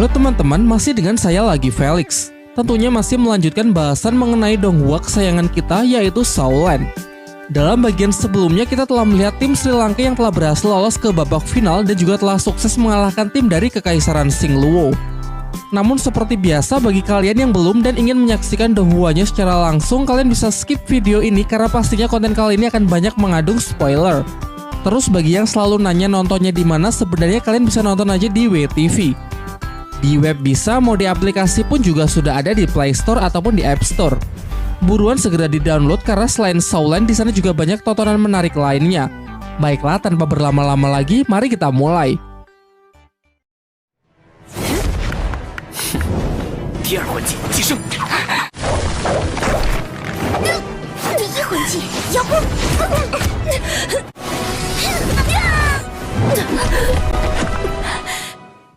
Halo teman-teman, masih dengan saya lagi Felix. Tentunya masih melanjutkan bahasan mengenai donghua kesayangan kita, yaitu Saulan. Dalam bagian sebelumnya kita telah melihat tim Sri Lanka yang telah berhasil lolos ke babak final dan juga telah sukses mengalahkan tim dari Kekaisaran Singluwo. Namun seperti biasa, bagi kalian yang belum dan ingin menyaksikan donghua-nya secara langsung, kalian bisa skip video ini karena pastinya konten kali ini akan banyak mengandung spoiler. Terus bagi yang selalu nanya nontonnya di mana, sebenarnya kalian bisa nonton aja di WTV. Di web bisa, mau di aplikasi pun juga sudah ada di Play Store ataupun di App Store. Buruan segera di-download karena selain Saulan di sana juga banyak tontonan menarik lainnya. Baiklah, tanpa berlama-lama lagi, mari kita mulai.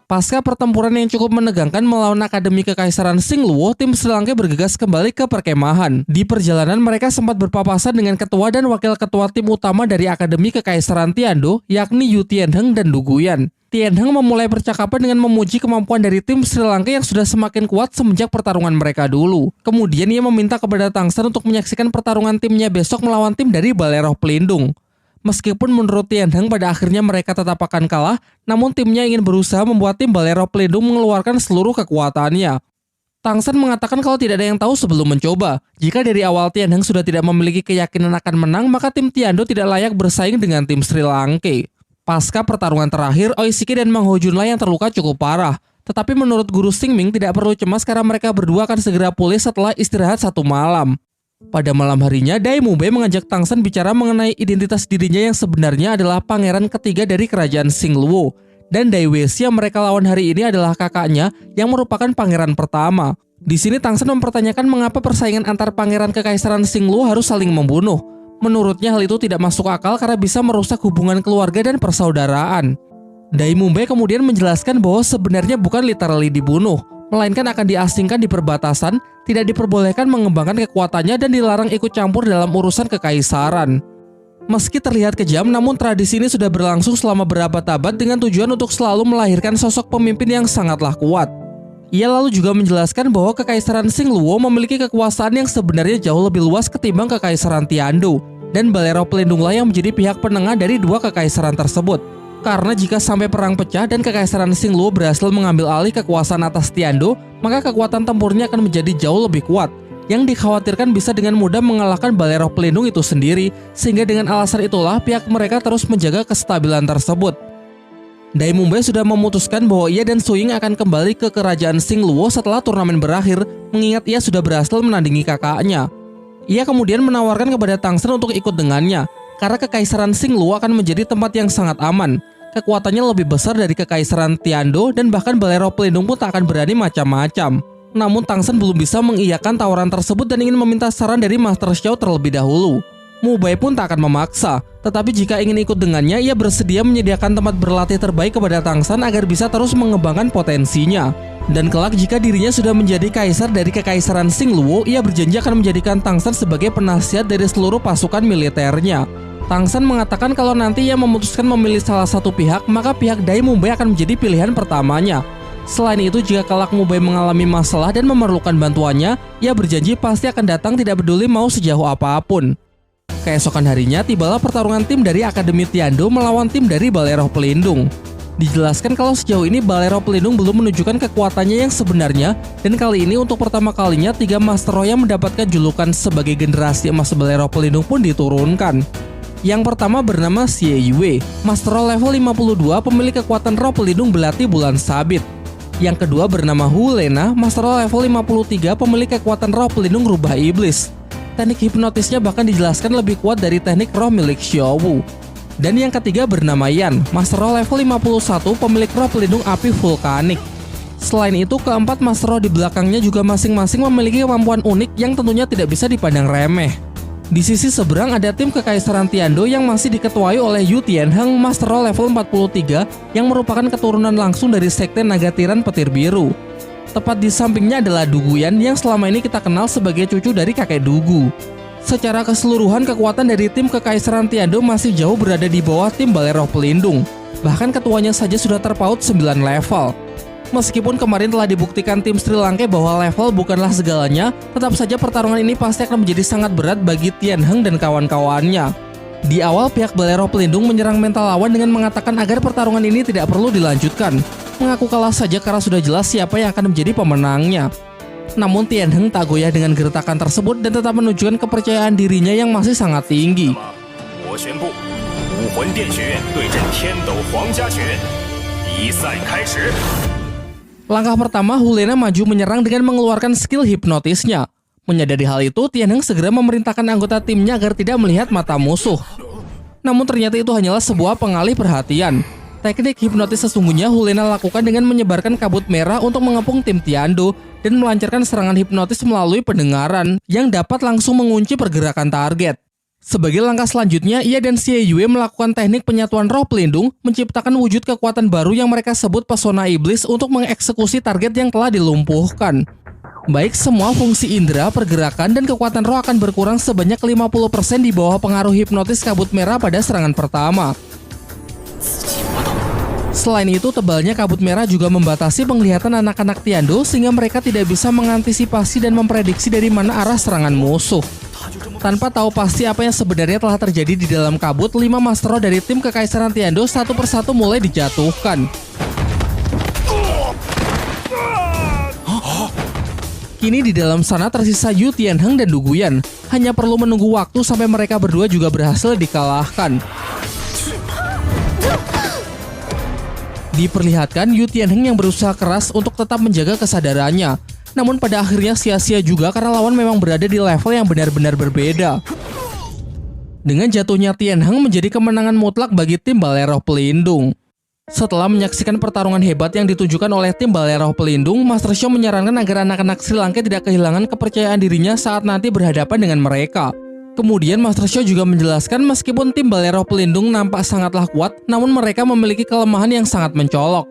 Pasca pertempuran yang cukup menegangkan melawan Akademi Kekaisaran Singluwo, tim Sri Lanka bergegas kembali ke perkemahan. Di perjalanan mereka sempat berpapasan dengan ketua dan wakil ketua tim utama dari Akademi Kekaisaran Tiando, yakni Yu Tianheng dan Du Guyan. Tianheng memulai percakapan dengan memuji kemampuan dari tim Sri Lanka yang sudah semakin kuat semenjak pertarungan mereka dulu. Kemudian ia meminta kepada Tangsan untuk menyaksikan pertarungan timnya besok melawan tim dari Balai Roh Pelindung. Meskipun menurut Tianheng pada akhirnya mereka tetap akan kalah, namun timnya ingin berusaha membuat tim Balai Roh Pelindung mengeluarkan seluruh kekuatannya. Tangsan mengatakan kalau tidak ada yang tahu sebelum mencoba. Jika dari awal Tianheng sudah tidak memiliki keyakinan akan menang, maka tim Tiando tidak layak bersaing dengan tim Sri Lanka. Pasca pertarungan terakhir, Oishiki dan Mang Ho Junla yang terluka cukup parah. Tetapi menurut Guru Xingming tidak perlu cemas karena mereka berdua akan segera pulih setelah istirahat 1 malam. Pada malam harinya, Dai Mubei mengajak Tangsan bicara mengenai identitas dirinya yang sebenarnya adalah pangeran ketiga dari kerajaan Singluwo. Dan Dai Weixi yang mereka lawan hari ini adalah kakaknya yang merupakan pangeran pertama. Di sini Tangsan mempertanyakan mengapa persaingan antar pangeran Kekaisaran Singluwo harus saling membunuh. Menurutnya hal itu tidak masuk akal karena bisa merusak hubungan keluarga dan persaudaraan. Dai Mubei kemudian menjelaskan bahwa sebenarnya bukan literally dibunuh, melainkan akan diasingkan di perbatasan, tidak diperbolehkan mengembangkan kekuatannya dan dilarang ikut campur dalam urusan kekaisaran. Meski terlihat kejam, namun tradisi ini sudah berlangsung selama berabad-abad dengan tujuan untuk selalu melahirkan sosok pemimpin yang sangatlah kuat. Ia lalu juga menjelaskan bahwa Kekaisaran Singluwo memiliki kekuasaan yang sebenarnya jauh lebih luas ketimbang Kekaisaran Tiando, dan Balai Roh Pelindunglah yang menjadi pihak penengah dari dua kekaisaran tersebut. Karena jika sampai perang pecah dan Kekaisaran Singluwo berhasil mengambil alih kekuasaan atas Tiando, maka kekuatan tempurnya akan menjadi jauh lebih kuat, yang dikhawatirkan bisa dengan mudah mengalahkan Balai Roh Pelindung itu sendiri, sehingga dengan alasan itulah pihak mereka terus menjaga kestabilan tersebut. Dai Mubei sudah memutuskan bahwa ia dan Su Ying akan kembali ke kerajaan Singluwo setelah turnamen berakhir, mengingat ia sudah berhasil menandingi kakaknya. Ia kemudian menawarkan kepada Tangsan untuk ikut dengannya, karena Kekaisaran Singluwo akan menjadi tempat yang sangat aman. Kekuatannya lebih besar dari Kekaisaran Tiando dan bahkan Balai Roh Pelindung pun tak akan berani macam-macam. Namun Tangsan belum bisa mengiyakan tawaran tersebut dan ingin meminta saran dari Master Xiao terlebih dahulu. Mubei pun tak akan memaksa, tetapi jika ingin ikut dengannya, ia bersedia menyediakan tempat berlatih terbaik kepada Tangsan agar bisa terus mengembangkan potensinya. Dan kelak jika dirinya sudah menjadi kaisar dari Kekaisaran Singluwo, ia berjanji akan menjadikan Tangsan sebagai penasihat dari seluruh pasukan militernya. Tangsan mengatakan kalau nanti ia memutuskan memilih salah satu pihak, maka pihak Dai Mubei akan menjadi pilihan pertamanya. Selain itu, jika kelak Mubei mengalami masalah dan memerlukan bantuannya, ia berjanji pasti akan datang tidak peduli mau sejauh apapun. Keesokan harinya, tibalah pertarungan tim dari Akademi Tiando melawan tim dari Balai Roh Pelindung. Dijelaskan kalau sejauh ini Balai Roh Pelindung belum menunjukkan kekuatannya yang sebenarnya, dan kali ini untuk pertama kalinya 3 Master Roh yang mendapatkan julukan sebagai generasi emas Balai Roh Pelindung pun diturunkan. Yang pertama bernama Xie Yue, Master Roh level 52 pemilik kekuatan roh pelindung belati bulan sabit. Yang kedua bernama Hu Lena, Master Roh level 53 pemilik kekuatan roh pelindung rubah iblis. Teknik hipnotisnya bahkan dijelaskan lebih kuat dari teknik roh milik Xiao Wu. Dan yang ketiga bernama Yan, Master Roh level 51 pemilik roh pelindung api vulkanik. Selain itu, keempat Master Roh di belakangnya juga masing-masing memiliki kemampuan unik yang tentunya tidak bisa dipandang remeh. Di sisi seberang ada tim Kekaisaran Tiando yang masih diketuai oleh Yu Tianheng, Master Roh level 43 yang merupakan keturunan langsung dari Sekte Naga Tiran Petir Biru. Tepat di sampingnya adalah Du Guyan yang selama ini kita kenal sebagai cucu dari kakek Dugu. Secara keseluruhan kekuatan dari tim Kekaisaran Tiando masih jauh berada di bawah tim Balai Roh Pelindung. Bahkan ketuanya saja sudah terpaut 9 level. Meskipun kemarin telah dibuktikan tim Sri Lanka bahwa level bukanlah segalanya, tetap saja pertarungan ini pasti akan menjadi sangat berat bagi Tian Heng dan kawan-kawannya. Di awal, pihak Balai Roh Pelindung menyerang mental lawan dengan mengatakan agar pertarungan ini tidak perlu dilanjutkan, mengaku kalah saja karena sudah jelas siapa yang akan menjadi pemenangnya. Namun Tian Heng tak goyah dengan gertakan tersebut dan tetap menunjukkan kepercayaan dirinya yang masih sangat tinggi. Langkah pertama, Hulena maju menyerang dengan mengeluarkan skill hipnotisnya. Menyadari hal itu, Tian Heng segera memerintahkan anggota timnya agar tidak melihat mata musuh. Namun ternyata itu hanyalah sebuah pengalih perhatian. Teknik hipnotis sesungguhnya Hulena lakukan dengan menyebarkan kabut merah untuk mengepung tim Tiando dan melancarkan serangan hipnotis melalui pendengaran yang dapat langsung mengunci pergerakan target. Sebagai langkah selanjutnya, ia dan Xie Yue melakukan teknik penyatuan roh pelindung, menciptakan wujud kekuatan baru yang mereka sebut pesona iblis untuk mengeksekusi target yang telah dilumpuhkan. Baik semua fungsi indera, pergerakan, dan kekuatan roh akan berkurang sebanyak 50% di bawah pengaruh hipnotis kabut merah pada serangan pertama. Selain itu, tebalnya kabut merah juga membatasi penglihatan anak-anak Tiando sehingga mereka tidak bisa mengantisipasi dan memprediksi dari mana arah serangan musuh. Tanpa tahu pasti apa yang sebenarnya telah terjadi di dalam kabut, 5 Master Roh dari tim Kekaisaran Tiando satu persatu mulai dijatuhkan. Kini di dalam sana tersisa Yu Tianheng dan Du Guyan. Hanya perlu menunggu waktu sampai mereka berdua juga berhasil dikalahkan. Diperlihatkan Yu Tianheng yang berusaha keras untuk tetap menjaga kesadarannya. Namun pada akhirnya sia-sia juga karena lawan memang berada di level yang benar-benar berbeda. Dengan jatuhnya Tianheng menjadi kemenangan mutlak bagi tim Balai Roh Pelindung. Setelah menyaksikan pertarungan hebat yang ditunjukkan oleh tim Balai Roh Pelindung, Master Xiao menyarankan agar anak-anak Sri Lanka tidak kehilangan kepercayaan dirinya saat nanti berhadapan dengan mereka. Kemudian Master Xiao juga menjelaskan meskipun tim Balai Roh Pelindung nampak sangatlah kuat, namun mereka memiliki kelemahan yang sangat mencolok.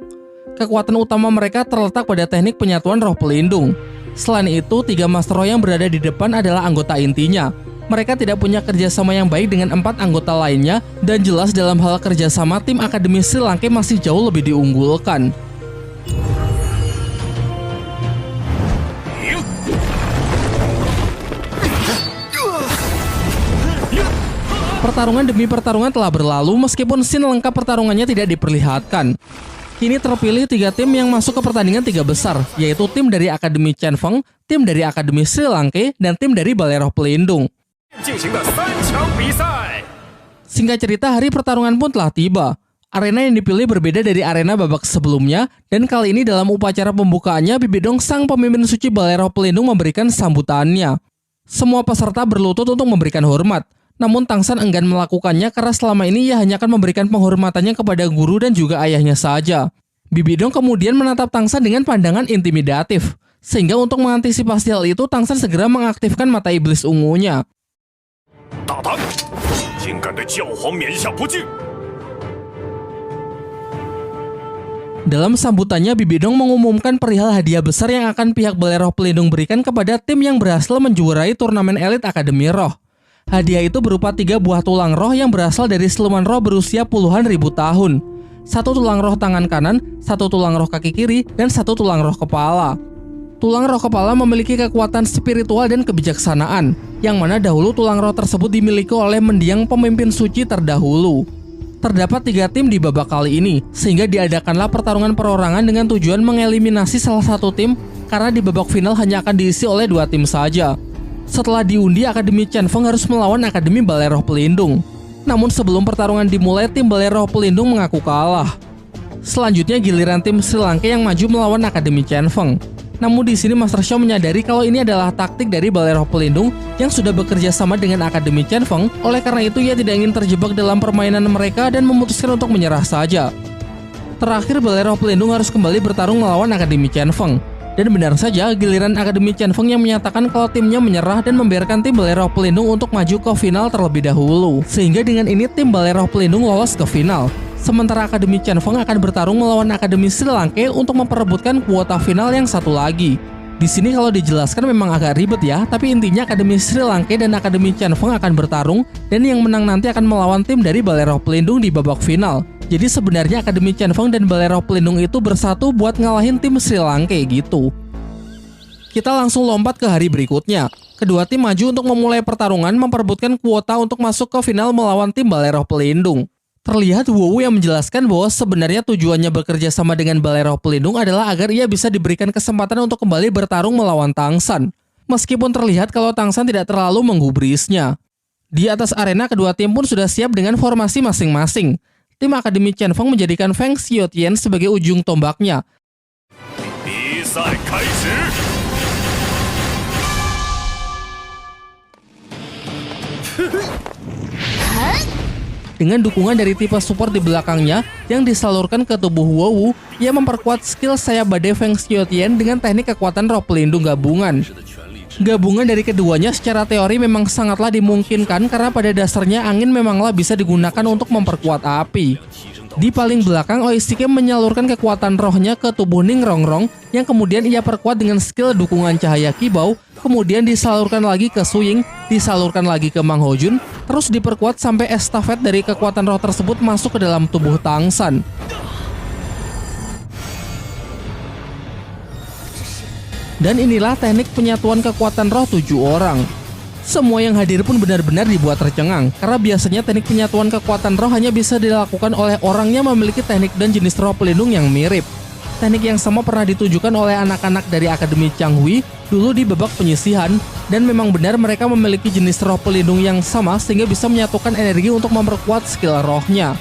Kekuatan utama mereka terletak pada teknik penyatuan roh pelindung. Selain itu, 3 Master Roh yang berada di depan adalah anggota intinya. Mereka tidak punya kerjasama yang baik dengan 4 anggota lainnya, dan jelas dalam hal kerjasama tim Akademi Sri Lanka masih jauh lebih diunggulkan. Pertarungan demi pertarungan telah berlalu meskipun scene lengkap pertarungannya tidak diperlihatkan. Kini terpilih 3 tim yang masuk ke pertandingan 3 besar, yaitu tim dari Akademi Chen Feng, tim dari Akademi Sri Lanka, dan tim dari Balai Roh Pelindung. Singkat cerita, hari pertarungan pun telah tiba. Arena yang dipilih berbeda dari arena babak sebelumnya, dan kali ini dalam upacara pembukaannya, Bibidong sang pemimpin suci Balai Roh Pelindung memberikan sambutannya. Semua peserta berlutut untuk memberikan hormat. Namun Tangsan enggan melakukannya karena selama ini ia hanya akan memberikan penghormatannya kepada guru dan juga ayahnya saja. Bibidong kemudian menatap Tangsan dengan pandangan intimidatif. Sehingga untuk mengantisipasi hal itu, Tangsan segera mengaktifkan mata iblis ungunya. Dalam sambutannya, Bibidong mengumumkan perihal hadiah besar yang akan pihak Balai Roh Pelindung berikan kepada tim yang berhasil menjuarai turnamen elit Akademi Roh. Hadiah itu berupa 3 buah tulang roh yang berasal dari siluman roh berusia puluhan ribu tahun. 1 tulang roh tangan kanan, 1 tulang roh kaki kiri, dan 1 tulang roh kepala. Tulang roh kepala memiliki kekuatan spiritual dan kebijaksanaan, yang mana dahulu tulang roh tersebut dimiliki oleh mendiang pemimpin suci terdahulu. Terdapat 3 tim di babak kali ini, sehingga diadakanlah pertarungan perorangan dengan tujuan mengeliminasi salah satu tim, karena di babak final hanya akan diisi oleh 2 tim saja. Setelah diundi, Akademi Chen Feng harus melawan Akademi Balai Roh Pelindung. Namun sebelum pertarungan dimulai, tim Balai Roh Pelindung mengaku kalah. Selanjutnya giliran tim Sri Lanka yang maju melawan Akademi Chen Feng. Namun di sini Master Xiao menyadari kalau ini adalah taktik dari Balai Roh Pelindung yang sudah bekerja sama dengan Akademi Chen Feng. Oleh karena itu ia tidak ingin terjebak dalam permainan mereka dan memutuskan untuk menyerah saja. Terakhir Balai Roh Pelindung harus kembali bertarung melawan Akademi Chen Feng. Dan benar saja, giliran Akademi Chen Feng yang menyatakan kalau timnya menyerah dan membiarkan tim Balai Roh Pelindung untuk maju ke final terlebih dahulu. Sehingga dengan ini tim Balai Roh Pelindung lolos ke final. Sementara Akademi Chen Feng akan bertarung melawan Akademi Sri Lanka untuk memperebutkan kuota final yang satu lagi. Di sini kalau dijelaskan memang agak ribet ya, tapi intinya Akademi Sri Lanka dan Akademi Chen Feng akan bertarung dan yang menang nanti akan melawan tim dari Balai Roh Pelindung di babak final. Jadi sebenarnya Akademi Chen Feng dan Balai Roh Pelindung itu bersatu buat ngalahin tim Sri Lanka gitu. Kita langsung lompat ke hari berikutnya. Kedua tim maju untuk memulai pertarungan memperebutkan kuota untuk masuk ke final melawan tim Balai Roh Pelindung. Terlihat Wu yang menjelaskan bahwa sebenarnya tujuannya bekerja sama dengan Balai Roh Pelindung adalah agar ia bisa diberikan kesempatan untuk kembali bertarung melawan Tang San. Meskipun terlihat kalau Tang San tidak terlalu menggubrisnya. Di atas arena kedua tim pun sudah siap dengan formasi masing-masing. Tim Akademi Chen Feng menjadikan Feng Xiaotian sebagai ujung tombaknya. Dengan dukungan dari tipe support di belakangnya yang disalurkan ke tubuh Wu, ia memperkuat skill sayap badai Feng Xiaotian dengan teknik kekuatan roh pelindung gabungan. Gabungan dari keduanya secara teori memang sangatlah dimungkinkan karena pada dasarnya angin memanglah bisa digunakan untuk memperkuat api. Di paling belakang, Oishike menyalurkan kekuatan rohnya ke tubuh Ning Rongrong yang kemudian ia perkuat dengan skill dukungan cahaya kibau, kemudian disalurkan lagi ke Suying, disalurkan lagi ke Mang Hojun, terus diperkuat sampai estafet dari kekuatan roh tersebut masuk ke dalam tubuh Tang San. Dan inilah teknik penyatuan kekuatan roh 7 orang. Semua yang hadir pun benar-benar dibuat tercengang, karena biasanya teknik penyatuan kekuatan roh hanya bisa dilakukan oleh orang yang memiliki teknik dan jenis roh pelindung yang mirip. Teknik yang sama pernah ditujukan oleh anak-anak dari Akademi Changhui dulu di babak penyisihan, dan memang benar mereka memiliki jenis roh pelindung yang sama sehingga bisa menyatukan energi untuk memperkuat skill rohnya.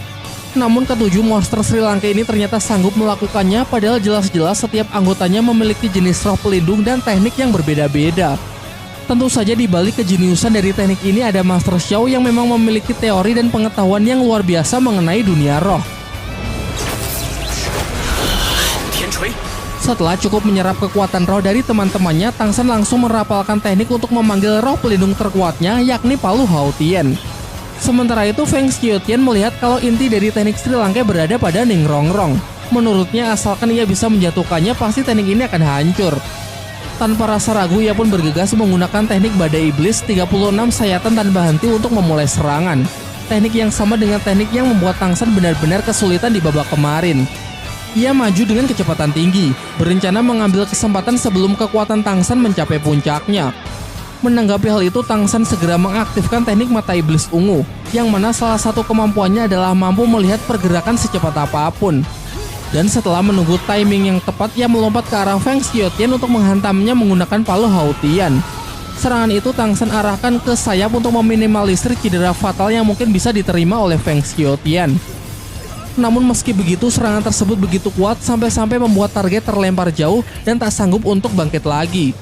Namun ketujuh monster Sri Lanka ini ternyata sanggup melakukannya, padahal jelas-jelas setiap anggotanya memiliki jenis roh pelindung dan teknik yang berbeda-beda. Tentu saja di balik kejeniusan dari teknik ini ada Master Xiao yang memang memiliki teori dan pengetahuan yang luar biasa mengenai dunia roh. Setelah cukup menyerap kekuatan roh dari teman-temannya, Tang San langsung merapalkan teknik untuk memanggil roh pelindung terkuatnya, yakni Palu Hao Tian. Sementara itu, Feng Xiaotian melihat kalau inti dari teknik Sri Lanka berada pada Ning Rongrong. Menurutnya, asalkan ia bisa menjatuhkannya, pasti teknik ini akan hancur. Tanpa rasa ragu, ia pun bergegas menggunakan teknik badai iblis 36 sayatan tanpa henti untuk memulai serangan. Teknik yang sama dengan teknik yang membuat Tang San benar-benar kesulitan di babak kemarin. Ia maju dengan kecepatan tinggi, berencana mengambil kesempatan sebelum kekuatan Tang San mencapai puncaknya. Menanggapi hal itu, Tang San segera mengaktifkan teknik mata iblis ungu, yang mana salah satu kemampuannya adalah mampu melihat pergerakan secepat apapun. Dan setelah menunggu timing yang tepat, ia melompat ke arah Feng Xiaotian untuk menghantamnya menggunakan Palu Hao Tian. Serangan itu Tang San arahkan ke sayap untuk meminimalisir cedera fatal yang mungkin bisa diterima oleh Feng Xiaotian. Namun meski begitu, serangan tersebut begitu kuat sampai-sampai membuat target terlempar jauh dan tak sanggup untuk bangkit lagi.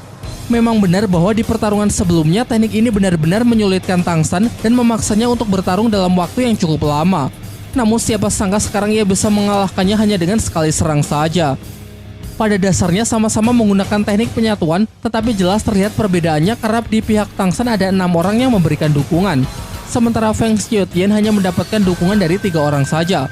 Memang benar bahwa di pertarungan sebelumnya teknik ini benar-benar menyulitkan Tang San dan memaksanya untuk bertarung dalam waktu yang cukup lama. Namun siapa sangka sekarang ia bisa mengalahkannya hanya dengan sekali serang saja. Pada dasarnya sama-sama menggunakan teknik penyatuan, tetapi jelas terlihat perbedaannya karena di pihak Tang San ada 6 orang yang memberikan dukungan. Sementara Feng Xiaotian hanya mendapatkan dukungan dari 3 orang saja.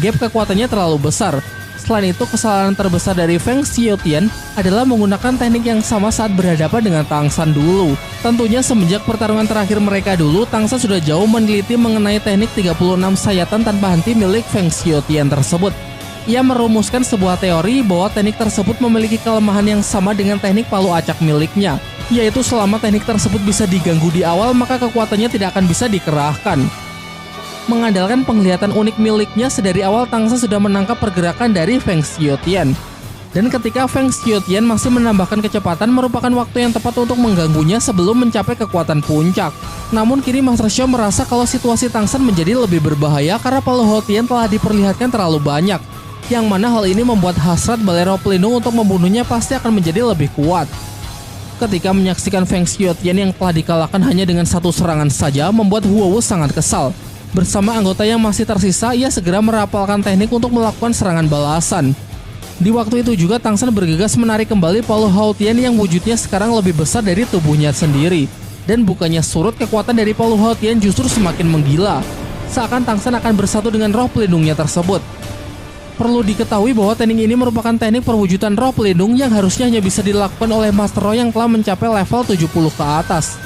Gap kekuatannya terlalu besar. Selain itu, kesalahan terbesar dari Feng Xiaotian adalah menggunakan teknik yang sama saat berhadapan dengan Tang San dulu. Tentunya semenjak pertarungan terakhir mereka dulu, Tang San sudah jauh meneliti mengenai teknik 36 sayatan tanpa henti milik Feng Xiaotian tersebut. Ia merumuskan sebuah teori bahwa teknik tersebut memiliki kelemahan yang sama dengan teknik palu acak miliknya, yaitu selama teknik tersebut bisa diganggu di awal, maka kekuatannya tidak akan bisa dikerahkan. Mengandalkan penglihatan unik miliknya, sedari awal Tang San sudah menangkap pergerakan dari Feng Xiaotian. Dan ketika Feng Xiaotian masih menambahkan kecepatan, merupakan waktu yang tepat untuk mengganggunya sebelum mencapai kekuatan puncak. Namun kini Master Xiao merasa kalau situasi Tang San menjadi lebih berbahaya karena Palu Hao Tian telah diperlihatkan terlalu banyak, yang mana hal ini membuat hasrat Balai Roh Pelindung untuk membunuhnya pasti akan menjadi lebih kuat. Ketika menyaksikan Feng Xiaotian yang telah dikalahkan hanya dengan 1 serangan saja, membuat Wu sangat kesal. Bersama anggota yang masih tersisa, ia segera merapalkan teknik untuk melakukan serangan balasan. Di waktu itu juga Tang San bergegas menarik kembali Palu Hao Tian yang wujudnya sekarang lebih besar dari tubuhnya sendiri. Dan bukannya surut, kekuatan dari Palu Hao Tian justru semakin menggila. Seakan Tang San akan bersatu dengan roh pelindungnya tersebut. Perlu diketahui bahwa teknik ini merupakan teknik perwujudan roh pelindung yang harusnya hanya bisa dilakukan oleh Master Roh yang telah mencapai level 70 ke atas.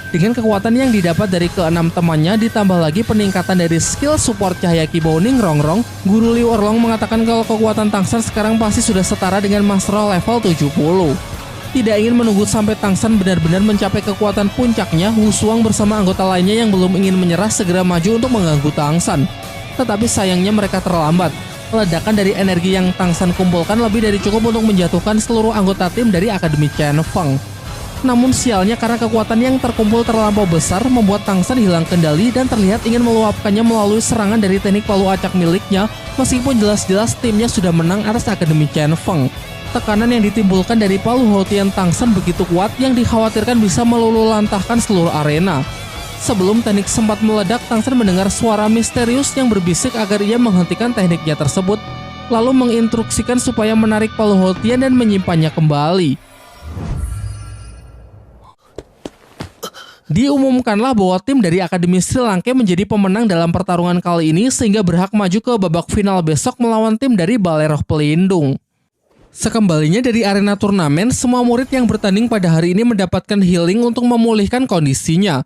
Dengan kekuatan yang didapat dari keenam temannya ditambah lagi peningkatan dari skill support cahaya Kibouning Rongrong, Guru Liu Erlong mengatakan kalau kekuatan Tangsan sekarang pasti sudah setara dengan Master Roh level 70. Tidak ingin menunggu sampai Tangsan benar-benar mencapai kekuatan puncaknya, Wu Shuang bersama anggota lainnya yang belum ingin menyerah segera maju untuk mengganggu Tangsan. Tetapi sayangnya mereka terlambat. Ledakan dari energi yang Tangsan kumpulkan lebih dari cukup untuk menjatuhkan seluruh anggota tim dari Akademi Chen Feng. Namun sialnya karena kekuatan yang terkumpul terlampau besar membuat Tangsan hilang kendali dan terlihat ingin meluapkannya melalui serangan dari teknik palu acak miliknya, meskipun jelas-jelas timnya sudah menang atas Akademi Chen Feng. Tekanan yang ditimbulkan dari palu Haotian Tangsan begitu kuat yang dikhawatirkan bisa meluluhlantahkan seluruh arena. Sebelum teknik sempat meledak, Tangsan mendengar suara misterius yang berbisik agar ia menghentikan tekniknya tersebut, lalu menginstruksikan supaya menarik palu Haotian dan menyimpannya kembali. Diumumkanlah bahwa tim dari Akademi Sri Lanka menjadi pemenang dalam pertarungan kali ini sehingga berhak maju ke babak final besok melawan tim dari Balai Roh Pelindung. Sekembalinya dari arena turnamen, semua murid yang bertanding pada hari ini mendapatkan healing untuk memulihkan kondisinya.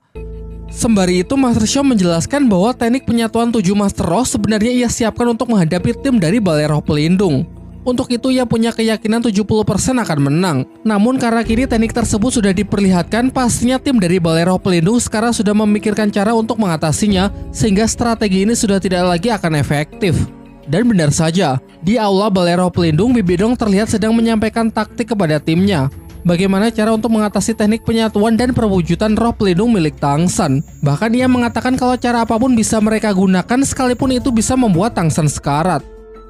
Sembari itu, Master Xiao menjelaskan bahwa teknik penyatuan 7 Master Roh sebenarnya ia siapkan untuk menghadapi tim dari Balai Roh Pelindung. Untuk itu ia punya keyakinan 70% akan menang. Namun karena kini teknik tersebut sudah diperlihatkan, pastinya tim dari Balai Roh Pelindung sekarang sudah memikirkan cara untuk mengatasinya, sehingga strategi ini sudah tidak lagi akan efektif. Dan benar saja, di aula Balai Roh Pelindung, Bibidong terlihat sedang menyampaikan taktik kepada timnya. Bagaimana cara untuk mengatasi teknik penyatuan dan perwujudan roh pelindung milik Tangsan. Bahkan ia mengatakan kalau cara apapun bisa mereka gunakan sekalipun itu bisa membuat Tangsan sekarat.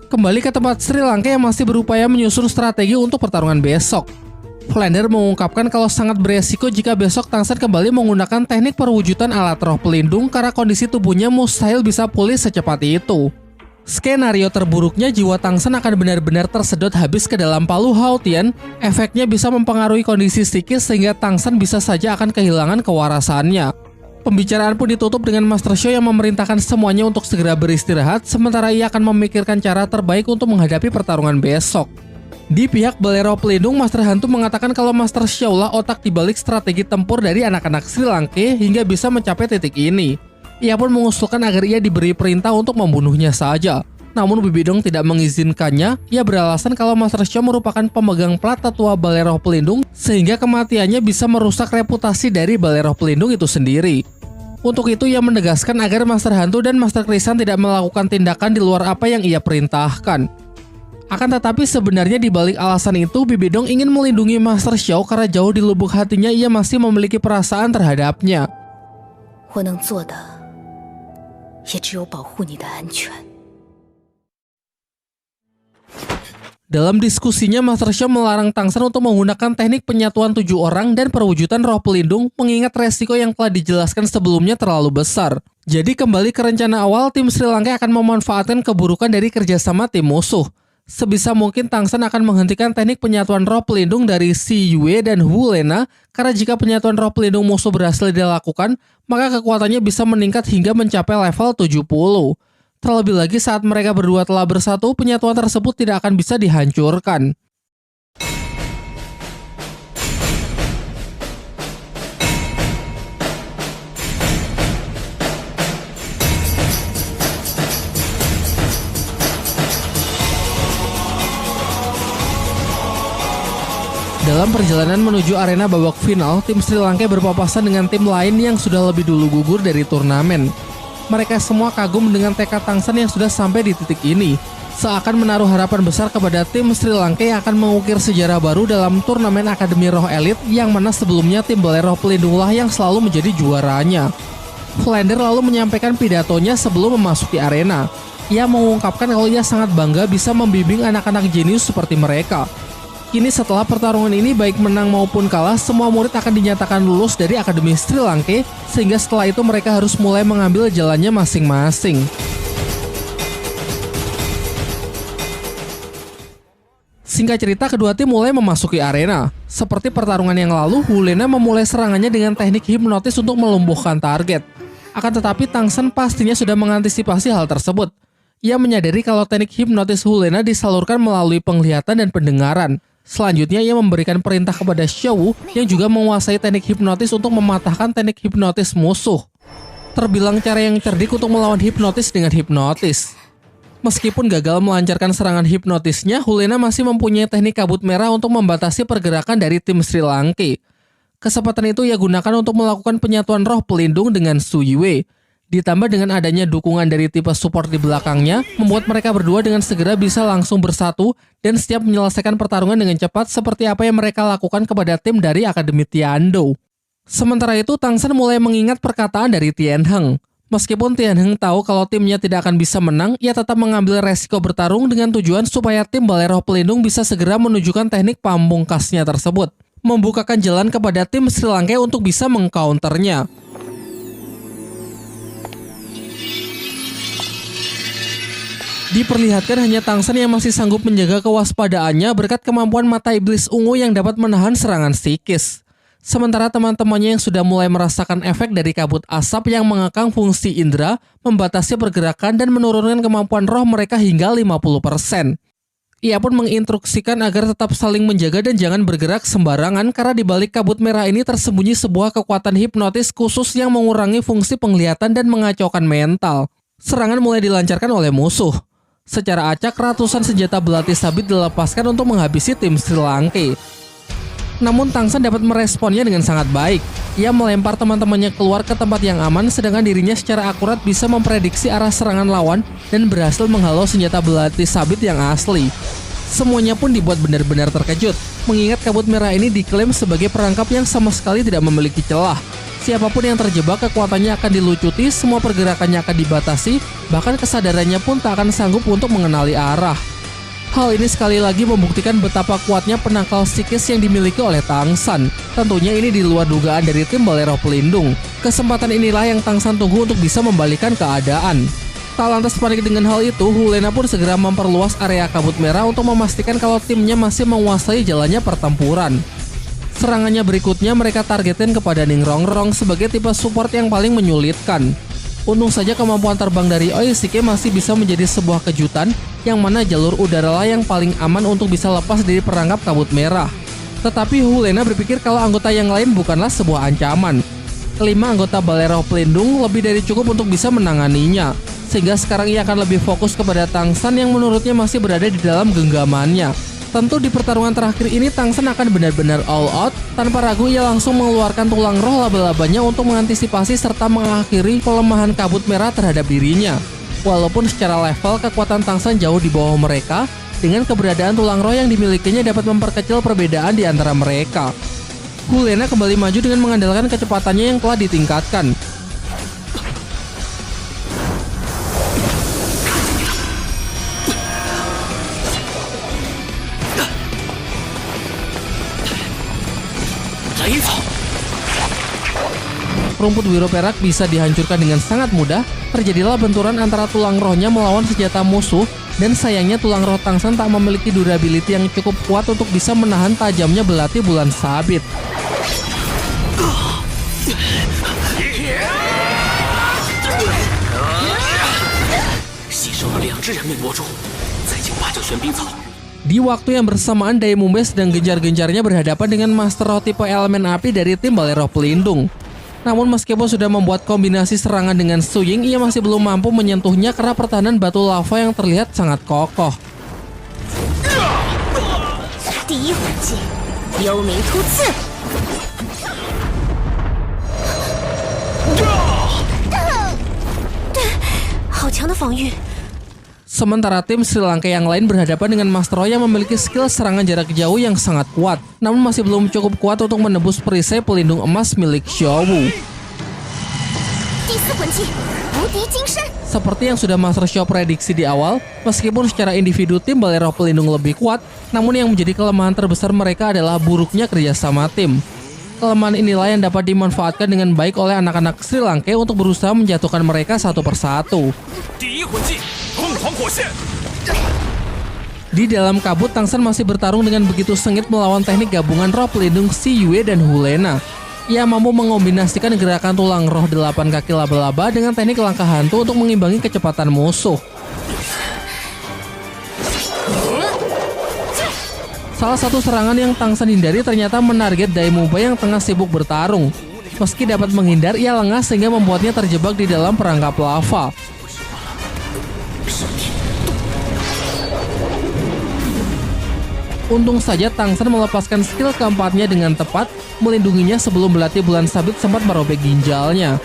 Kembali ke tempat Sri Lanka yang masih berupaya menyusun strategi untuk pertarungan besok. Flander mengungkapkan kalau sangat beresiko jika besok Tangsan kembali menggunakan teknik perwujudan alat roh pelindung karena kondisi tubuhnya mustahil bisa pulih secepat itu. Skenario terburuknya jiwa Tangsan akan benar-benar tersedot habis ke dalam palu Haotian, efeknya bisa mempengaruhi kondisi psikis sehingga Tangsan bisa saja akan kehilangan kewarasannya. Pembicaraan pun ditutup dengan Master Xiao yang memerintahkan semuanya untuk segera beristirahat, sementara ia akan memikirkan cara terbaik untuk menghadapi pertarungan besok. Di pihak Balai Roh Pelindung, Master Hantu mengatakan kalau Master Xiao lah otak dibalik strategi tempur dari anak-anak Sri Lanka hingga bisa mencapai titik ini. Ia pun mengusulkan agar ia diberi perintah untuk membunuhnya saja. Namun Bibidong tidak mengizinkannya, ia beralasan kalau Master Xiao merupakan pemegang plat tetua Balai Roh Pelindung sehingga kematiannya bisa merusak reputasi dari Balai Roh Pelindung itu sendiri. Untuk itu ia menegaskan agar Master Hantu dan Master Krisan tidak melakukan tindakan di luar apa yang ia perintahkan. Akan tetapi sebenarnya di balik alasan itu, Bibidong ingin melindungi Master Xiao karena jauh di lubuk hatinya ia masih memiliki perasaan terhadapnya. 我能做的也只有保护你的安全。 Dalam diskusinya, Master Xiao melarang Tangsan untuk menggunakan teknik penyatuan 7 orang dan perwujudan roh pelindung mengingat resiko yang telah dijelaskan sebelumnya terlalu besar. Jadi kembali ke rencana awal, tim Sri Lanka akan memanfaatkan keburukan dari kerjasama tim musuh. Sebisa mungkin Tangsan akan menghentikan teknik penyatuan roh pelindung dari Xi Yue dan Hu Lena, karena jika penyatuan roh pelindung musuh berhasil dilakukan, maka kekuatannya bisa meningkat hingga mencapai level 70. Terlebih lagi saat mereka berdua telah bersatu, penyatuan tersebut tidak akan bisa dihancurkan. Dalam perjalanan menuju arena babak final, tim Sri Lanka berpapasan dengan tim lain yang sudah lebih dulu gugur dari turnamen. Mereka semua kagum dengan tekad Tangsan yang sudah sampai di titik ini. Seakan menaruh harapan besar kepada tim Sri Lanka yang akan mengukir sejarah baru dalam turnamen Akademi Roh Elite yang mana sebelumnya tim Balai Roh Pelindunglah yang selalu menjadi juaranya. Flander lalu menyampaikan pidatonya sebelum memasuki arena. Ia mengungkapkan kalau ia sangat bangga bisa membimbing anak-anak jenius seperti mereka. Kini setelah pertarungan ini baik menang maupun kalah, semua murid akan dinyatakan lulus dari Akademi Sri Lanka, sehingga setelah itu mereka harus mulai mengambil jalannya masing-masing. Singkat cerita, kedua tim mulai memasuki arena. Seperti pertarungan yang lalu, Hu Lena memulai serangannya dengan teknik hipnotis untuk melumpuhkan target. Akan tetapi Tangsan pastinya sudah mengantisipasi hal tersebut. Ia menyadari kalau teknik hipnotis Hu Lena disalurkan melalui penglihatan dan pendengaran. Selanjutnya ia memberikan perintah kepada Xiaowu yang juga menguasai teknik hipnotis untuk mematahkan teknik hipnotis musuh. Terbilang cara yang cerdik untuk melawan hipnotis dengan hipnotis. Meskipun gagal melancarkan serangan hipnotisnya, Hulena masih mempunyai teknik kabut merah untuk membatasi pergerakan dari tim Sri Lanka. Kesempatan itu ia gunakan untuk melakukan penyatuan roh pelindung dengan Su Yue. Ditambah dengan adanya dukungan dari tipe support di belakangnya, membuat mereka berdua dengan segera bisa langsung bersatu dan siap menyelesaikan pertarungan dengan cepat seperti apa yang mereka lakukan kepada tim dari Akademi Tiando. Sementara itu, Tang San mulai mengingat perkataan dari Tian Heng. Meskipun Tian Heng tahu kalau timnya tidak akan bisa menang, ia tetap mengambil resiko bertarung dengan tujuan supaya tim Balai Roh Pelindung bisa segera menunjukkan teknik pamungkasnya tersebut, membukakan jalan kepada tim Sri Lanka untuk bisa mengcounternya. Diperlihatkan hanya Tang San yang masih sanggup menjaga kewaspadaannya berkat kemampuan mata iblis ungu yang dapat menahan serangan psikis. Sementara teman-temannya yang sudah mulai merasakan efek dari kabut asap yang mengekang fungsi indera, membatasi pergerakan dan menurunkan kemampuan roh mereka hingga 50%. Ia pun menginstruksikan agar tetap saling menjaga dan jangan bergerak sembarangan karena di balik kabut merah ini tersembunyi sebuah kekuatan hipnotis khusus yang mengurangi fungsi penglihatan dan mengacaukan mental. Serangan mulai dilancarkan oleh musuh. Secara acak, ratusan senjata belati sabit dilepaskan untuk menghabisi tim Sri Lanka. Namun Tang San dapat meresponnya dengan sangat baik. Ia melempar teman-temannya keluar ke tempat yang aman, sedangkan dirinya secara akurat bisa memprediksi arah serangan lawan dan berhasil menghalau senjata belati sabit yang asli. Semuanya pun dibuat benar-benar terkejut, mengingat kabut merah ini diklaim sebagai perangkap yang sama sekali tidak memiliki celah. Siapapun yang terjebak, kekuatannya akan dilucuti, semua pergerakannya akan dibatasi, bahkan kesadarannya pun tak akan sanggup untuk mengenali arah. Hal ini sekali lagi membuktikan betapa kuatnya penangkal psikis yang dimiliki oleh Tang San. Tentunya ini di luar dugaan dari tim Balai Roh Pelindung. Kesempatan inilah yang Tang San tunggu untuk bisa membalikkan keadaan. Tak lantas panik dengan hal itu, Hulena pun segera memperluas area kabut merah untuk memastikan kalau timnya masih menguasai jalannya pertempuran. Serangannya berikutnya mereka targetin kepada Ning Rongrong sebagai tipe support yang paling menyulitkan. Untung saja kemampuan terbang dari Oishike masih bisa menjadi sebuah kejutan, yang mana jalur udara lah yang paling aman untuk bisa lepas dari perangkap kabut merah. Tetapi Hulena berpikir kalau anggota yang lain bukanlah sebuah ancaman. Kelima anggota Balai Roh Pelindung lebih dari cukup untuk bisa menanganinya, sehingga sekarang ia akan lebih fokus kepada Tang San yang menurutnya masih berada di dalam genggamannya. Tentu di pertarungan terakhir ini Tang San akan benar-benar all out. Tanpa ragu ia langsung mengeluarkan tulang roh laba-labanya untuk mengantisipasi serta mengakhiri pelemahan kabut merah terhadap dirinya. Walaupun secara level kekuatan Tang San jauh di bawah mereka, dengan keberadaan tulang roh yang dimilikinya dapat memperkecil perbedaan di antara mereka. Hulena kembali maju dengan mengandalkan kecepatannya yang telah ditingkatkan. Rumput biru perak bisa dihancurkan dengan sangat mudah. Terjadilah benturan antara tulang rohnya melawan senjata musuh, dan sayangnya tulang roh Tang San tak memiliki durability yang cukup kuat untuk bisa menahan tajamnya belati bulan sabit. Di waktu yang bersamaan, Dai Mumbe sedang gencar-gencarnya berhadapan dengan Master Roh tipe elemen api dari tim Balai Roh Pelindung. Namun meskipun sudah membuat kombinasi serangan dengan Su Ying, ia masih belum mampu menyentuhnya karena pertahanan batu lava yang terlihat sangat kokoh. Sementara tim Sri Lanka yang lain berhadapan dengan Master Roh yang memiliki skill serangan jarak jauh yang sangat kuat, namun masih belum cukup kuat untuk menembus perisai pelindung emas milik Xiaowu. Seperti yang sudah Master Xiao prediksi di awal, meskipun secara individu tim Balai Roh Pelindung lebih kuat, namun yang menjadi kelemahan terbesar mereka adalah buruknya kerjasama tim. Kelemahan inilah yang dapat dimanfaatkan dengan baik oleh anak-anak Sri Lanka untuk berusaha menjatuhkan mereka satu persatu. Di dalam kabut, Tang San masih bertarung dengan begitu sengit melawan teknik gabungan roh pelindung Si Yue dan Hulena. Ia mampu mengombinasikan gerakan tulang roh 8 kaki laba-laba dengan teknik langkah hantu untuk mengimbangi kecepatan musuh. Salah satu serangan yang Tang San hindari ternyata menarget Daimuba yang tengah sibuk bertarung. Meski dapat menghindar, ia lengah sehingga membuatnya terjebak di dalam perangkap lava. Untung saja Tang San melepaskan skill keempatnya dengan tepat, melindunginya sebelum belati bulan sabit sempat merobek ginjalnya.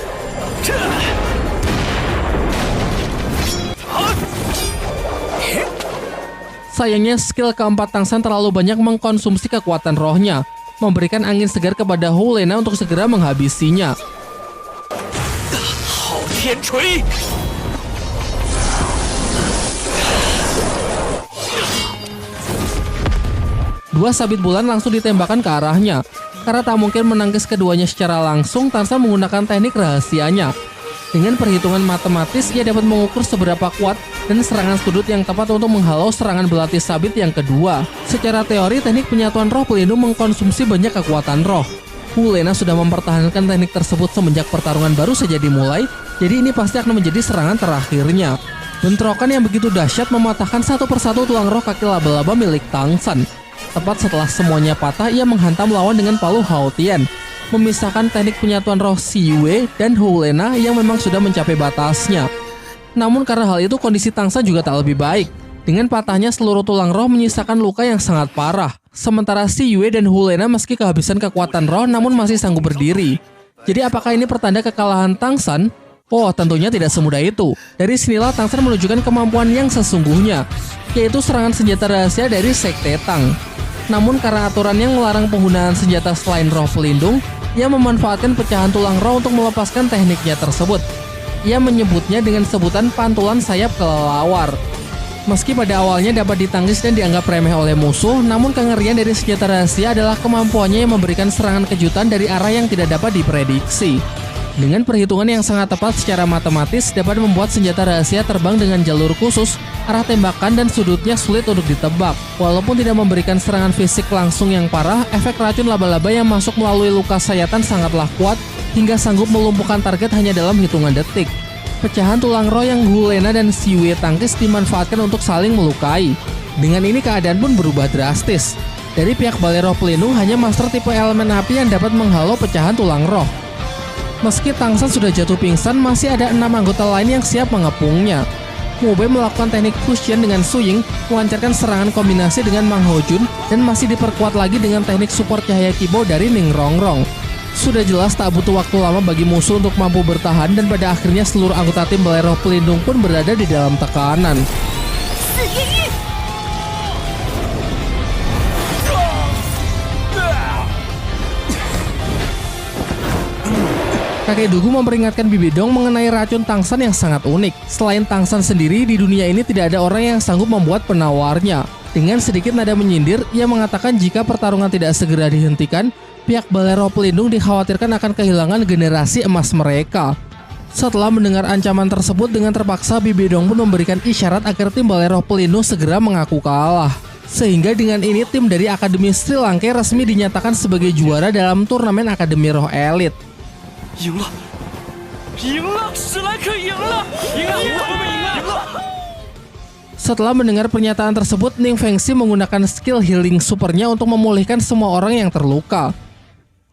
Sayangnya skill keempat Tang San terlalu banyak mengkonsumsi kekuatan rohnya, memberikan angin segar kepada Hu Lena untuk segera menghabisinya. Dua sabit bulan langsung ditembakkan ke arahnya. Karena tak mungkin menangkis keduanya secara langsung, Tang San menggunakan teknik rahasianya. Dengan perhitungan matematis, ia dapat mengukur seberapa kuat dan serangan sudut yang tepat untuk menghalau serangan belati sabit yang kedua. Secara teori, teknik penyatuan roh pelindung mengkonsumsi banyak kekuatan roh. Hu Lena sudah mempertahankan teknik tersebut semenjak pertarungan baru saja dimulai, jadi ini pasti akan menjadi serangan terakhirnya. Bentrokan yang begitu dahsyat mematahkan satu persatu tulang roh kaki laba-laba milik Tang San. Tepat setelah semuanya patah, ia menghantam lawan dengan palu Hao Tian, memisahkan teknik penyatuan roh Si Yue dan Hu Lena yang memang sudah mencapai batasnya. Namun karena hal itu kondisi Tang San juga tak lebih baik. Dengan patahnya seluruh tulang roh menyisakan luka yang sangat parah. Sementara Si Yue dan Hu Lena meski kehabisan kekuatan roh namun masih sanggup berdiri. Jadi apakah ini pertanda kekalahan Tang San? Oh, tentunya tidak semudah itu. Dari sinilah Tang San menunjukkan kemampuan yang sesungguhnya, yaitu serangan senjata rahasia dari Sekte Tang. Namun karena aturan yang melarang penggunaan senjata selain roh pelindung, ia memanfaatkan pecahan tulang roh untuk melepaskan tekniknya tersebut. Ia menyebutnya dengan sebutan pantulan sayap kelelawar. Meski pada awalnya dapat ditangkis dan dianggap remeh oleh musuh, namun kengerian dari senjata rahasia adalah kemampuannya yang memberikan serangan kejutan dari arah yang tidak dapat diprediksi. Dengan perhitungan yang sangat tepat secara matematis, dapat membuat senjata rahasia terbang dengan jalur khusus, arah tembakan dan sudutnya sulit untuk ditebak. Walaupun tidak memberikan serangan fisik langsung yang parah, efek racun laba-laba yang masuk melalui luka sayatan sangatlah kuat, hingga sanggup melumpuhkan target hanya dalam hitungan detik. Pecahan tulang roh yang Hu Lena dan Si Yue tangkis dimanfaatkan untuk saling melukai. Dengan ini keadaan pun berubah drastis. Dari pihak Balai Roh Pelindung hanya master tipe elemen api yang dapat menghalau pecahan tulang roh. Meski Tang San sudah jatuh pingsan, masih ada 6 anggota lain yang siap mengepungnya. Mu Bei melakukan teknik fusion dengan Su Ying, melancarkan serangan kombinasi dengan Mang Ho Jun, dan masih diperkuat lagi dengan teknik support cahaya Kibo dari Ning Rongrong. Sudah jelas tak butuh waktu lama bagi musuh untuk mampu bertahan, dan pada akhirnya seluruh anggota tim Balai Roh Pelindung pun berada di dalam tekanan. Kakek Dugu memperingatkan Bibi Dong mengenai racun Tang San yang sangat unik. Selain Tang San sendiri, di dunia ini tidak ada orang yang sanggup membuat penawarnya. Dengan sedikit nada menyindir, ia mengatakan jika pertarungan tidak segera dihentikan, pihak Balai Roh Pelindung dikhawatirkan akan kehilangan generasi emas mereka. Setelah mendengar ancaman tersebut, dengan terpaksa Bibi Dong pun memberikan isyarat agar tim Balai Roh Pelindung segera mengaku kalah. Sehingga dengan ini tim dari Akademi Sri Lanka resmi dinyatakan sebagai juara dalam turnamen Akademi Roh Elit. Setelah mendengar pernyataan tersebut, Ning Fengxi menggunakan skill healing supernya untuk memulihkan semua orang yang terluka.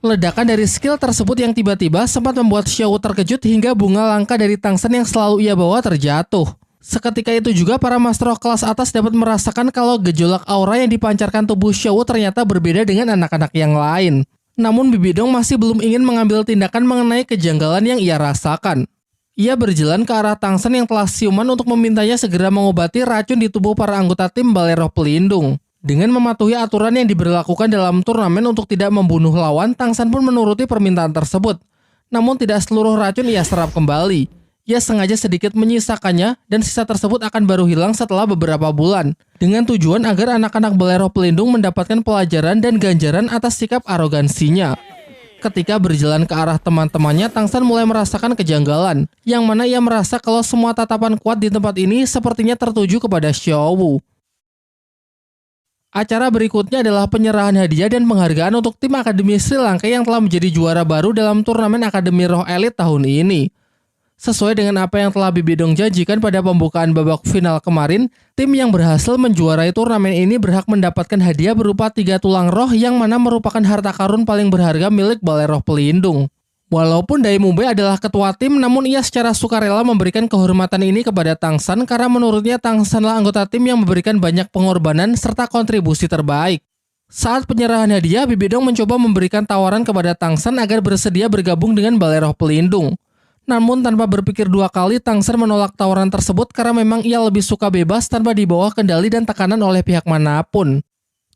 Ledakan dari skill tersebut yang tiba-tiba sempat membuat Xiao terkejut hingga bunga langka dari Tang San yang selalu ia bawa terjatuh. Seketika itu juga para master roh kelas atas dapat merasakan kalau gejolak aura yang dipancarkan tubuh Xiao ternyata berbeda dengan anak-anak yang lain. Namun Bibi Dong masih belum ingin mengambil tindakan mengenai kejanggalan yang ia rasakan. Ia berjalan ke arah Tang San yang telah siuman untuk memintanya segera mengobati racun di tubuh para anggota tim Balai Roh Pelindung. Dengan mematuhi aturan yang diberlakukan dalam turnamen untuk tidak membunuh lawan, Tang San pun menuruti permintaan tersebut. Namun tidak seluruh racun ia serap kembali. Ia sengaja sedikit menyisakannya dan sisa tersebut akan baru hilang setelah beberapa bulan. Dengan tujuan agar anak-anak Balai Roh Pelindung mendapatkan pelajaran dan ganjaran atas sikap arogansinya. Ketika berjalan ke arah teman-temannya, Tang San mulai merasakan kejanggalan, yang mana ia merasa kalau semua tatapan kuat di tempat ini sepertinya tertuju kepada Xiao Wu. Acara berikutnya adalah penyerahan hadiah dan penghargaan untuk tim Akademi Sri Lanka yang telah menjadi juara baru dalam turnamen Akademi Roh Elit tahun ini. Sesuai dengan apa yang telah Bibi Dong janjikan pada pembukaan babak final kemarin, tim yang berhasil menjuarai turnamen ini berhak mendapatkan hadiah berupa 3 tulang roh yang mana merupakan harta karun paling berharga milik Balai Roh Pelindung. Walaupun Dai Mubai adalah ketua tim, namun ia secara sukarela memberikan kehormatan ini kepada Tang San karena menurutnya Tang Sanlah anggota tim yang memberikan banyak pengorbanan serta kontribusi terbaik. Saat penyerahan hadiah, Bibi Dong mencoba memberikan tawaran kepada Tang San agar bersedia bergabung dengan Balai Roh Pelindung. Namun tanpa berpikir 2 kali, Tang San menolak tawaran tersebut karena memang ia lebih suka bebas tanpa di bawah kendali dan tekanan oleh pihak manapun.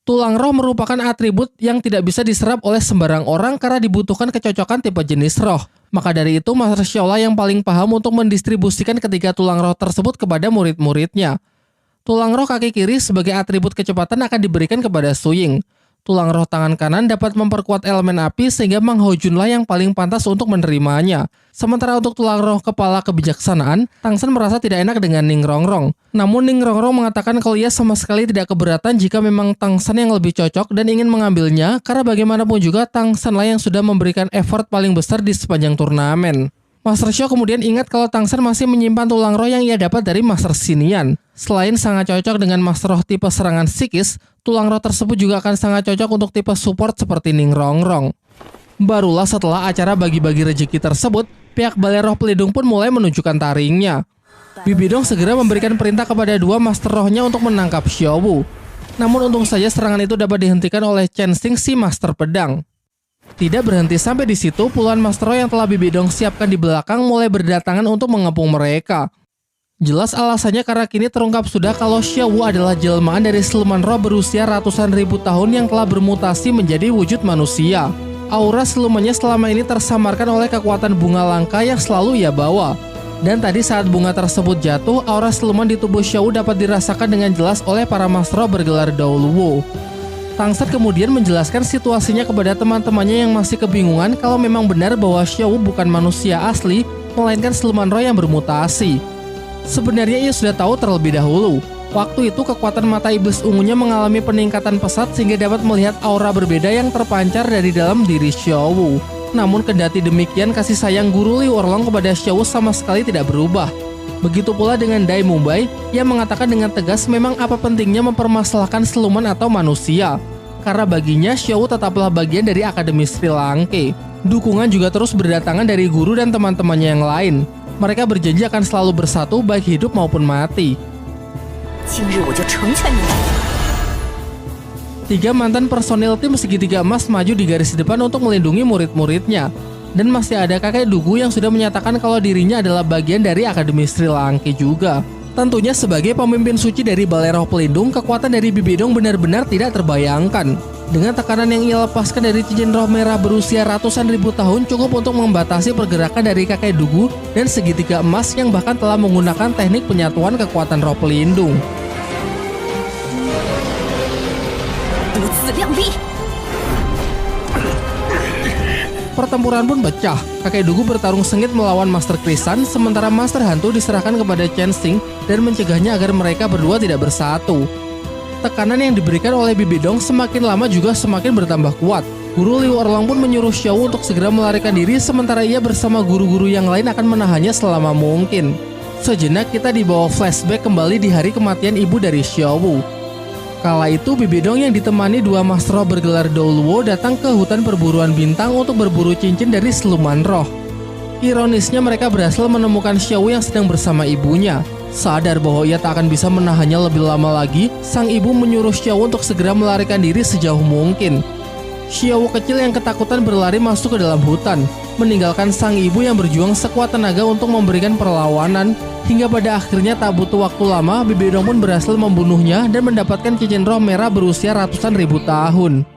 Tulang roh merupakan atribut yang tidak bisa diserap oleh sembarang orang karena dibutuhkan kecocokan tipe jenis roh. Maka dari itu, Master Xiaola yang paling paham untuk mendistribusikan ketiga tulang roh tersebut kepada murid-muridnya. Tulang roh kaki kiri sebagai atribut kecepatan akan diberikan kepada Su Ying. Tulang roh tangan kanan dapat memperkuat elemen api sehingga Mang Hao Junlah yang paling pantas untuk menerimanya. Sementara untuk tulang roh kepala kebijaksanaan, Tang San merasa tidak enak dengan Ning Rongrong. Namun Ning Rongrong mengatakan kalau ia sama sekali tidak keberatan jika memang Tang San yang lebih cocok dan ingin mengambilnya karena bagaimanapun juga Tang San lah yang sudah memberikan effort paling besar di sepanjang turnamen. Master Xiao kemudian ingat kalau Tang San masih menyimpan tulang roh yang ia dapat dari Master Xinian. Selain sangat cocok dengan Master Roh tipe serangan psikis, tulang roh tersebut juga akan sangat cocok untuk tipe support seperti Ning Rongrong. Barulah setelah acara bagi-bagi rezeki tersebut, pihak Balai Roh Pelindung pun mulai menunjukkan taringnya. Bibi Dong segera memberikan perintah kepada 2 Master Rohnya untuk menangkap Xiao Wu. Namun untung saja serangan itu dapat dihentikan oleh Chen Xing si Master Pedang. Tidak berhenti sampai di situ, puluhan Master Roh yang telah Bibi Dong siapkan di belakang mulai berdatangan untuk mengepung mereka. Jelas alasannya karena kini terungkap sudah kalau Xiao Wu adalah jelmaan dari siluman roh berusia ratusan ribu tahun yang telah bermutasi menjadi wujud manusia. Aura silumannya selama ini tersamarkan oleh kekuatan bunga langka yang selalu ia bawa. Dan tadi saat bunga tersebut jatuh, aura siluman di tubuh Xiao Wu dapat dirasakan dengan jelas oleh para Master Roh bergelar Daoluo. Tang San kemudian menjelaskan situasinya kepada teman-temannya yang masih kebingungan kalau memang benar bahwa Xiao Wu bukan manusia asli, melainkan siluman roh yang bermutasi. Sebenarnya ia sudah tahu terlebih dahulu. Waktu itu kekuatan mata iblis ungunya mengalami peningkatan pesat sehingga dapat melihat aura berbeda yang terpancar dari dalam diri Xiao Wu. Namun kendati demikian, kasih sayang Guru Liu Erlong kepada Xiao Wu sama sekali tidak berubah. Begitu pula dengan Dai Mubai, ia mengatakan dengan tegas memang apa pentingnya mempermasalahkan siluman atau manusia. Karena baginya Xiao Wu tetaplah bagian dari Akademi Sri Langke. Dukungan juga terus berdatangan dari guru dan teman-temannya yang lain. Mereka berjanji akan selalu bersatu baik hidup maupun mati. 3 mantan personil tim segitiga emas maju di garis depan untuk melindungi murid-muridnya. Dan masih ada kakek Dugu yang sudah menyatakan kalau dirinya adalah bagian dari Akademi Sri Langke juga. Tentunya sebagai pemimpin suci dari Balai Roh Pelindung, kekuatan dari Bibi Dong benar-benar tidak terbayangkan. Dengan tekanan yang ia lepaskan dari cincin roh merah berusia ratusan ribu tahun cukup untuk membatasi pergerakan dari kakek Dugu dan segitiga emas yang bahkan telah menggunakan teknik penyatuan kekuatan roh pelindung. Pertempuran pun pecah. Kakek Dugu bertarung sengit melawan Master Krisan, sementara Master Hantu diserahkan kepada Chen Xing dan mencegahnya agar mereka berdua tidak bersatu. Tekanan yang diberikan oleh Bibi Dong semakin lama juga semakin bertambah kuat. Guru Liu Erlong pun menyuruh Xiao Wu untuk segera melarikan diri, sementara ia bersama guru-guru yang lain akan menahannya selama mungkin. Sejenak kita dibawa flashback kembali di hari kematian ibu dari Xiao Wu. Kala itu Bibi Dong yang ditemani 2 Master Roh bergelar Daoluo datang ke hutan perburuan bintang untuk berburu cincin dari siluman roh. Ironisnya mereka berhasil menemukan Xiao Wu yang sedang bersama ibunya. Sadar bahwa ia tak akan bisa menahannya lebih lama lagi, sang ibu menyuruh Xiao Wu untuk segera melarikan diri sejauh mungkin. Xiao Wu kecil yang ketakutan berlari masuk ke dalam hutan, meninggalkan sang ibu yang berjuang sekuat tenaga untuk memberikan perlawanan. Hingga pada akhirnya tak butuh waktu lama, Bibi Dong pun berhasil membunuhnya dan mendapatkan cincin roh merah berusia ratusan ribu tahun.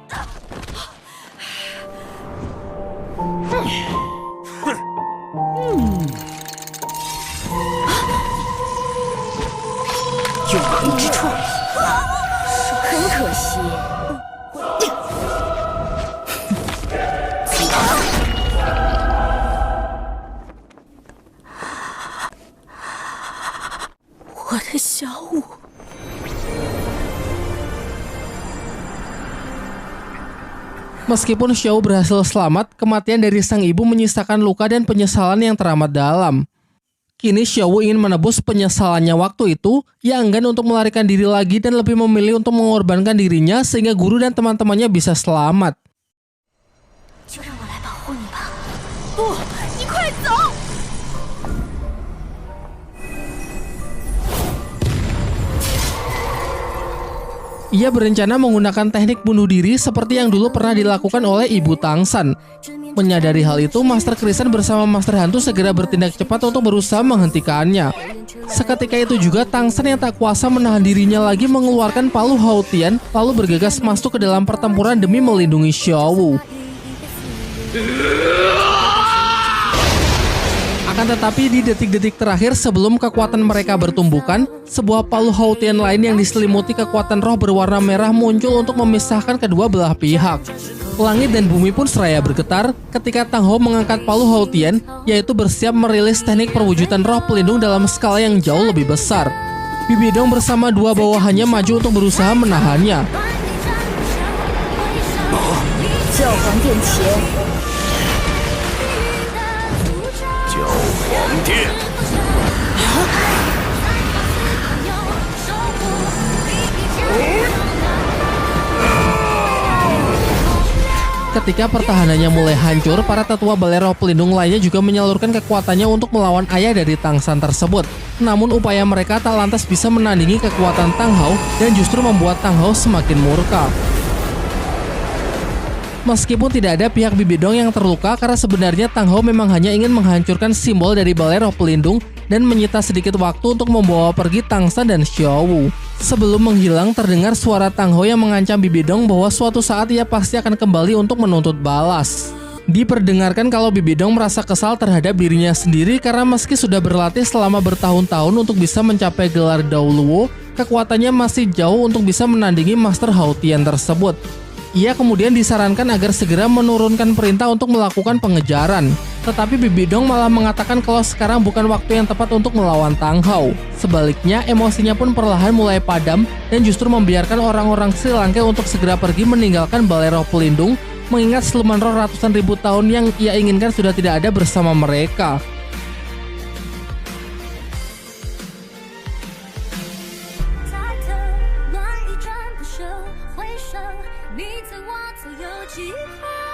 Meskipun Xiao berhasil selamat, kematian dari sang ibu menyisakan luka dan penyesalan yang teramat dalam. Kini Xiaowu ingin menebus penyesalannya waktu itu. Ia enggan untuk melarikan diri lagi dan lebih memilih untuk mengorbankan dirinya sehingga guru dan teman-temannya bisa selamat. 就让我来保护你吧。不，你快走！ Ia berencana menggunakan teknik bunuh diri seperti yang dulu pernah dilakukan oleh Ibu Tangsan. Menyadari hal itu, Master Kristen bersama Master Hantu segera bertindak cepat untuk berusaha menghentikannya. Seketika itu juga Tangsan yang tak kuasa menahan dirinya lagi mengeluarkan palu Haotian lalu bergegas masuk ke dalam pertempuran demi melindungi Xiaowu. Akan tetapi di detik-detik terakhir sebelum kekuatan mereka bertumbukan, sebuah palu Haotian lain yang diselimuti kekuatan roh berwarna merah muncul untuk memisahkan kedua belah pihak. Langit dan bumi pun seraya bergetar ketika Tang Hou mengangkat palu Haotian, yaitu bersiap merilis teknik perwujudan roh pelindung dalam skala yang jauh lebih besar. Bibi Dong bersama dua bawahannya maju untuk berusaha menahannya. 教皇殿前，教皇殿。 Ketika pertahanannya mulai hancur, para tetua balai roh pelindung lainnya juga menyalurkan kekuatannya untuk melawan ayah dari Tangsan tersebut. Namun upaya mereka tak lantas bisa menandingi kekuatan Tang Hou dan justru membuat Tang Hou semakin murka. Meskipun tidak ada pihak Bibi Dong yang terluka karena sebenarnya Tang Hou memang hanya ingin menghancurkan simbol dari balai roh pelindung dan menyita sedikit waktu untuk membawa pergi Tangsan dan Xiaowu. Sebelum menghilang, terdengar suara Tang Hou yang mengancam Bibi Dong bahwa suatu saat ia pasti akan kembali untuk menuntut balas. Diperdengarkan kalau Bibi Dong merasa kesal terhadap dirinya sendiri karena meski sudah berlatih selama bertahun-tahun untuk bisa mencapai gelar Dao Luo, kekuatannya masih jauh untuk bisa menandingi Master Haotian tersebut. Ia kemudian disarankan agar segera menurunkan perintah untuk melakukan pengejaran. Tetapi Bibi Dong malah mengatakan kalau sekarang bukan waktu yang tepat untuk melawan Tang Hou. Sebaliknya, emosinya pun perlahan mulai padam dan justru membiarkan orang-orang Sri Lanka untuk segera pergi meninggalkan balai roh pelindung, mengingat siluman roh ratusan ribu tahun yang ia inginkan sudah tidak ada bersama mereka. 你在我左右几分？